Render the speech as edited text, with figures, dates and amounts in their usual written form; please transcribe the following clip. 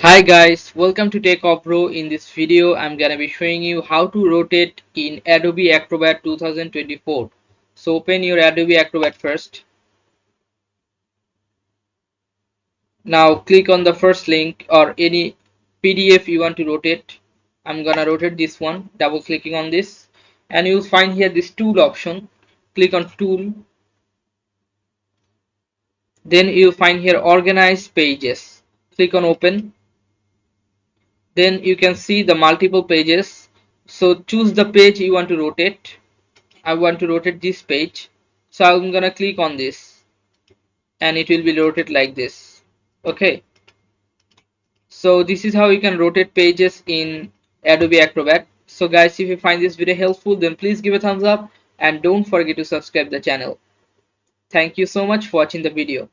Hi guys, welcome to Techavro. In this video, I'm gonna be showing you how to rotate in Adobe Acrobat 2024. So open your Adobe Acrobat first. Now click on the first link or any PDF you want to rotate. I'm gonna rotate this one, double clicking on this, and you'll find here this tool option. Click on tool, then you'll find here organize pages. Click on open. Then you can see the multiple pages. So choose the page you want to rotate. I want to rotate this page, so I'm gonna click on this and it will be rotated like this. Okay, so this is how you can rotate pages in Adobe Acrobat. So guys, if you find this video helpful, then please give a thumbs up and don't forget to subscribe the channel. Thank you so much for watching the video.